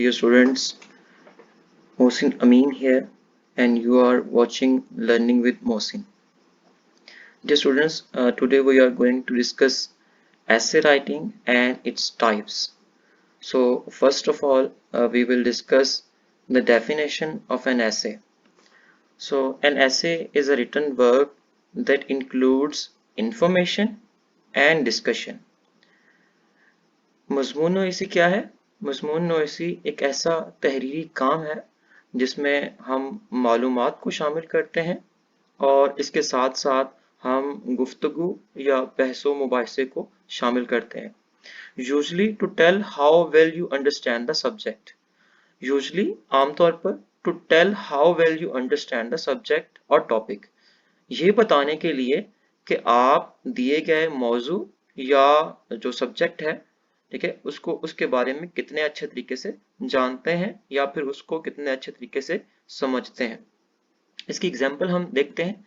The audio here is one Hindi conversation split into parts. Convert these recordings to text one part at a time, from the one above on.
Dear students, Mohsin Amin here, and you are watching Learning with Mohsin. Dear students, today we are going to discuss essay writing and its types. So, first of all, we will discuss the definition of an essay. So, an essay is a written work that includes information and discussion. मज़मून नवीसी क्या है? मज़मून नवीसी एक ऐसा तहरीरी काम है जिसमें हम मालूमात को शामिल करते हैं और इसके साथ साथ हम गुफ्तगू या बहसो मुबाहिसे को शामिल करते हैं। Usually to tell how well you understand the subject. Usually आमतौर पर to tell how well you understand the subject और टॉपिक, ये बताने के लिए कि आप दिए गए मौजू या जो सब्जेक्ट है, ठीक है, उसको उसके बारे में कितने अच्छे तरीके से जानते हैं या फिर उसको कितने अच्छे तरीके से समझते हैं। इसकी एग्जाम्पल हम देखते हैं।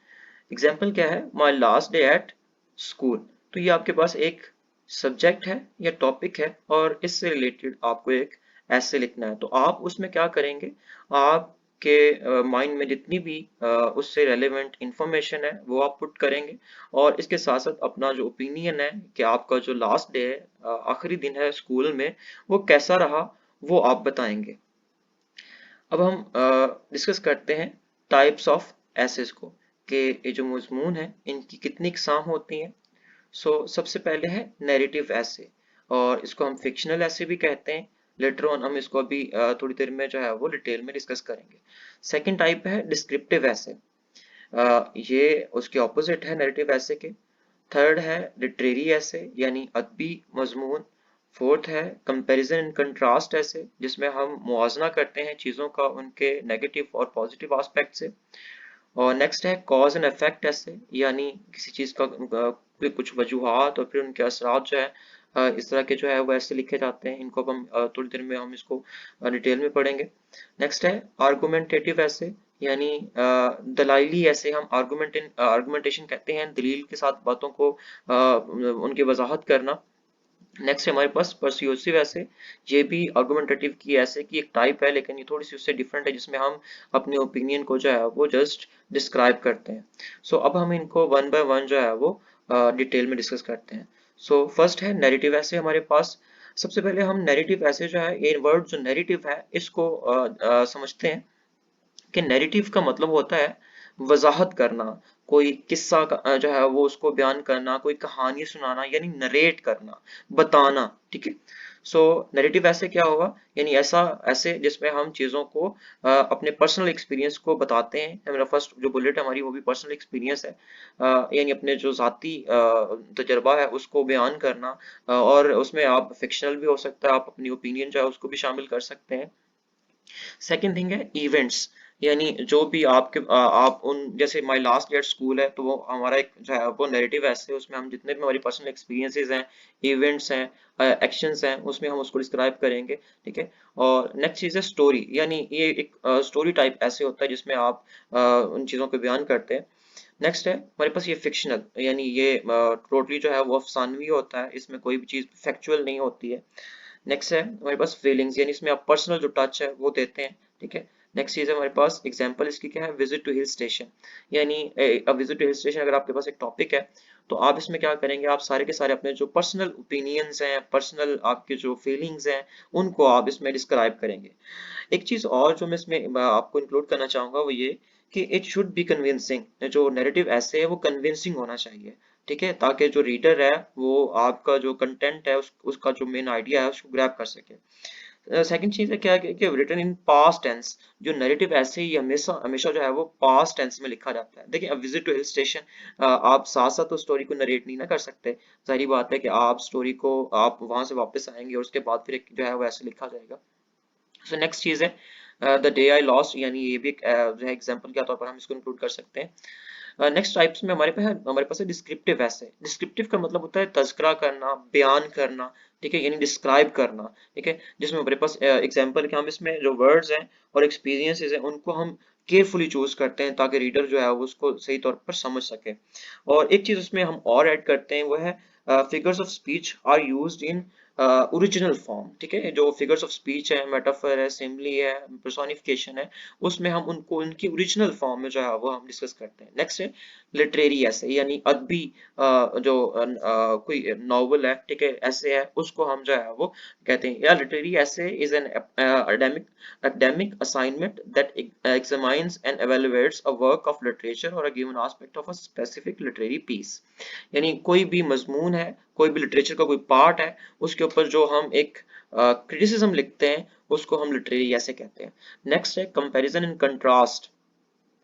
एग्जाम्पल क्या है? My last day at school. तो ये आपके पास एक सब्जेक्ट है या टॉपिक है और इससे रिलेटेड आपको एक ऐसे लिखना है। तो आप उसमें क्या करेंगे? आपके माइंड में जितनी भी उससे रेलेवेंट इंफॉर्मेशन है वो आप पुट करेंगे और इसके साथ साथ अपना जो ओपिनियन है कि आपका जो लास्ट डे है, आखिरी दिन है स्कूल में, वो कैसा रहा, वो आप बताएंगे। अब हम डिस्कस करते हैं टाइप्स ऑफ एसेस को, कि ये जो मजमून है इनकी कितनी इकसाम होती हैं। सो सबसे पहले है नैरेटिव ऐसे, और इसको हम फिक्शनल ऐसे भी कहते हैं। लेटर ऑन हम इसको अभी थोड़ी देर में जो है वो डिटेल में डिस्कस करेंगे। सेकंड टाइप है डिस्क्रिप्टिव ऐसे, ये उसके ऑपोजिट है नैरेटिव ऐसे के। थर्ड है लिटरेरी ऐसे यानी अदबी मजमून। फोर्थ है कंपैरिजन एंड कंट्रास्ट ऐसे, जिसमें हम मुआवजा करते हैं चीज़ों का उनके नेगेटिव और पॉजिटिव एस्पेक्ट से। और नेक्स्ट है कॉज एंड इफेक्ट ऐसे, यानी किसी चीज़ का कोई कुछ वजूहात और फिर उनके असरात जो है इस तरह के जो है वो ऐसे लिखे जाते हैं। इनको अब हम थोड़ी देर में हम इसको डिटेल में पढ़ेंगे। नेक्स्ट है आर्गुमेंटेटिव ऐसे, यानी दलाइली ऐसे, हम आर्गुमेंटेशन कहते हैं दलील के साथ बातों को उनकी वजाहत करना। नेक्स्ट है हमारे पास परस्यूसिव ऐसे, ये भी आर्गुमेंटेटिव की ऐसे की एक टाइप है, लेकिन ये थोड़ी सी उससे डिफरेंट है, जिसमें हम अपने ओपिनियन को जो है वो जस्ट डिस्क्राइब करते हैं। सो अब हम इनको वन बाय वन जो है वो डिटेल में डिस्कस करते हैं। सो फर्स्ट है नैरेटिव ऐसे हमारे पास। सबसे पहले हम नैरेटिव ऐसे जो है, ये वर्ड जो नैरेटिव है इसको समझते हैं कि नैरेटिव का मतलब होता है वजाहत करना, कोई किस्सा जो है वो उसको बयान करना, कोई कहानी सुनाना, यानी नरेट करना, बताना। ठीक है। सो नैरेटिव ऐसे क्या होगा? यानी ऐसा ऐसे जिसमें हम चीजों को अपने पर्सनल एक्सपीरियंस को बताते हैं। मेरा फर्स्ट जो बुलेट है हमारी वो भी पर्सनल एक्सपीरियंस है, यानी अपने जो जाती तजर्बा है उसको बयान करना। और उसमें आप फिक्शनल भी हो सकता है, आप अपनी ओपिनियन जो है उसको भी शामिल कर सकते हैं। सेकेंड थिंग है इवेंट्स, यानी जो भी आपके आप उन जैसे माय लास्ट ईयर स्कूल है तो वो हमारा एक जो है वो नैरेटिव ऐसे, उसमें हम जितने भी हमारी पर्सनल एक्सपीरियंसेस हैं, इवेंट्स हैं, एक्शंस हैं, उसमें हम उसको डिस्क्राइब करेंगे। ठीक है। और नेक्स्ट चीज है स्टोरी, यानी ये एक स्टोरी टाइप ऐसे होता है जिसमें आप उन चीजों को बयान करते हैं। नेक्स्ट है हमारे पास ये फिक्शनल, यानी ये टोटली जो है वो अफसानवी होता है, इसमें कोई भी चीज फैक्चुअल नहीं होती है। नेक्स्ट है हमारे पास फीलिंग्स, यानी इसमें आप पर्सनल जो टच है वो देते हैं। ठीक है। नेक्स्ट चीज है हमारे पास एग्जांपल, इसकी क्या है? विजिट टू हिल स्टेशन, यानी विजिट टू हिल स्टेशन अगर आपके पास एक टॉपिक है तो आप इसमें क्या करेंगे? आप सारे के सारे अपने जो पर्सनल ओपिनियंस हैं, पर्सनल आपके जो फीलिंग्स हैं, उनको आप इसमें डिस्क्राइब करेंगे। एक चीज और जो मैं इसमें आपको इंक्लूड करना चाहूंगा वो ये कि इट शुड बी कन्विंसिंग, जो नैरेटिव ऐसे है वो कन्विंसिंग होना चाहिए। ठीक है, ताकि जो रीडर है वो आपका जो कंटेंट है उसका जो मेन आइडिया है उसको ग्रैब कर सके। सेकंड चीज है क्या कि रिटन इन पास्ट टेंस, जो नैरेटिव ऐसे ही हमेशा हमेशा जो है वो पास्ट टेंस में लिखा जाता है। देखिए अब विजिट टू हिल स्टेशन, आप साथ साथ तो स्टोरी को नरेट नहीं ना कर सकते, जाहिर बात है कि आप स्टोरी को आप वहां से वापस आएंगे और उसके बाद फिर एक जो है वो ऐसे लिखा जाएगा। सो नेक्स्ट चीज है द डे आई लॉस्ट, यानी ये भी एक जो है एग्जांपल के तौर पर हम इसको इंक्लूड कर सकते हैं। नेक्स्ट टाइप्स में हमारे पास है डिस्क्रिप्टिव ऐसे। डिस्क्रिप्टिव का मतलब होता है तज़किरा करना, बयान करना। ठीक है, यानी डिस्क्राइब करना। ठीक है, जिसमें हमारे पास एग्जांपल के हम इसमें जो वर्ड्स हैं और एक्सपीरियंसेस हैं उनको हम केयरफुली चूज करते हैं ताकि रीडर जो है वो उसको सही तौर पर समझ सके। और एक चीज उसमें हम और ऐड करते हैं वो है figures of speech are used in original form, ठीक है, जो फिगर्स ऑफ स्पीच है, मेटाफर है, सिम्बली है, पर्सोनिफिकेशन है, उसमें हम उनको उनकी ओरिजिनल फॉर्म में जो है वो हम डिस्कस करते हैं। नेक्स्ट है लिटरेरी ऐसे, यानी अदबी कोई नॉवल है, ठीक है, ऐसे है, उसको हम जो है वो कहते हैं। या लिटरेरी ऐसे is an academic assignment that examines and evaluates a work of literature or a given aspect of a specific literary piece। यानी कोई भी मजमून है, कोई भी लिटरेचर का कोई पार्ट है, उसके ऊपर जो हम एक क्रिटिसिज्म लिखते हैं, उसको हम लिटरेरी ऐसे कहते हैं। नेक्स्ट है कंपैरिजन एंड कंट्रास्ट,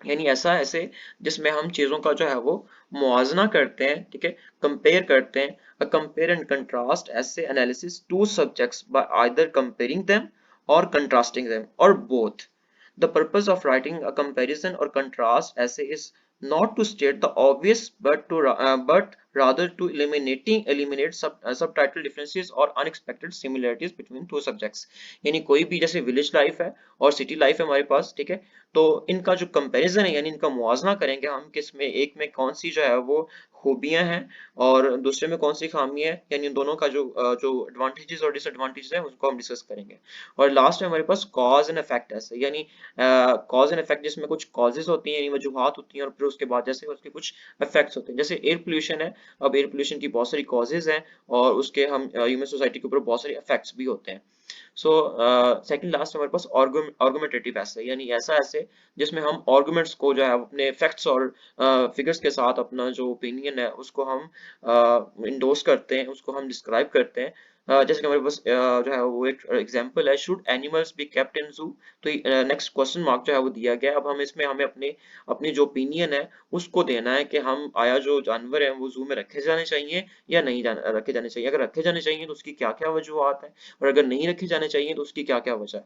यानी ऐसा ऐसे जिसमें हम चीजों का जो है वो मुआवजा करते हैं, ठीक है, कंपेयर करते हैं। अ कंपेयर एंड कंट्रास्ट ऐसे analysis two subjects bye either comparing them और कंट्रास्टिंग देम और both. The purpose of writing a comparison और कंट्रास्ट ऐसे is not to state the obvious but rather to eliminate subtitle differences or unexpected similarities between two subjects। यानी कोई भी जैसे विलेज लाइफ है और सिटी लाइफ है हमारे पास, ठीक है, तो इनका जो कंपैरिजन है यानी इनका मुआवजा करेंगे हम, किस में एक में कौन सी जो है वो खूबियां हैं और दूसरे में कौन सी खामियां हैं, यानी इन दोनों का जो एडवांटेजेस और डिसएडवांटेजेस है उसको हम डिस्कस करेंगे। और लास्ट में हमारे पास कॉज एंड इफेक्ट ऐसे, यानी कॉज एंड इफेक्ट जिसमें कुछ कॉजेज होती हैं यानी वजूहात होती हैं और फिर उसके बाद जैसे उसके कुछ इफेक्ट्स होते हैं। जैसे एयर पोल्यूशन है, अब एयर पोल्यूशन की बहुत सारी कॉजेज हैं और उसके हम ह्यूमन सोसाइटी के ऊपर बहुत सारे इफेक्ट्स भी होते हैं। सो सेकंड लास्ट हमारे पास आर्गुमेंटेटिव ऐसे, यानी ऐसा ऐसे जिसमें हम आर्गुमेंट्स को जो है अपने फैक्ट्स और फिगर्स के साथ अपना जो ओपिनियन है उसको हम इंडोर्स करते हैं, उसको हम डिस्क्राइब करते हैं। जैसे कि हमारे पास जो है वो एक एग्जांपल है, should animals be kept in जू। तो नेक्स्ट क्वेश्चन मार्क जो है वो दिया गया है। अब हम इसमें हमें अपने अपनी जो ओपिनियन है उसको देना है कि हम आया जो जानवर है वो जू में रखे जाने चाहिए या नहीं रखे जाने चाहिए। अगर रखे जाने चाहिए तो उसकी क्या क्या वजूहत है और अगर नहीं रखे जाने चाहिए तो उसकी क्या क्या वजह है।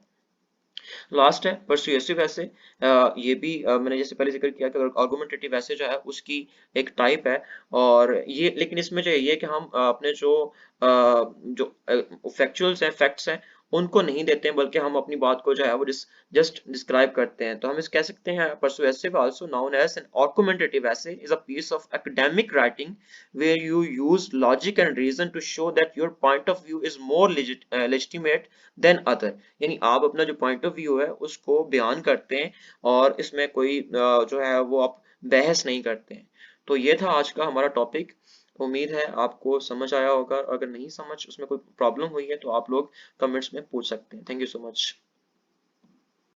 लास्ट है परसुएसिव ऐसे, ये भी मैंने जैसे पहले जिक्र किया कि आर्गुमेंटेटिव ऐसे जो है उसकी एक टाइप है। और ये लेकिन इसमें जो ये है कि हम अपने जो फैक्चुअल्स हैं, फैक्ट्स हैं, उनको नहीं देते हैं, बल्कि हम अपनी बात को जो है वो जस्ट डिस्क्राइब करते हैं। तो हम इस कह सकते हैं persuasive also known as an argumentative essay is a piece of academic writing where you use logic and reason to show that your point of view is more legitimate than other। यानी आप अपना जो पॉइंट ऑफ व्यू है उसको बयान करते हैं और इसमें कोई जो है वो आप बहस नहीं करते हैं। तो ये था आज का हमारा टॉपिक। उम्मीद है आपको समझ आया होगा, अगर नहीं समझ उसमें कोई प्रॉब्लम हुई है तो आप लोग कमेंट्स में पूछ सकते हैं। Thank you so much.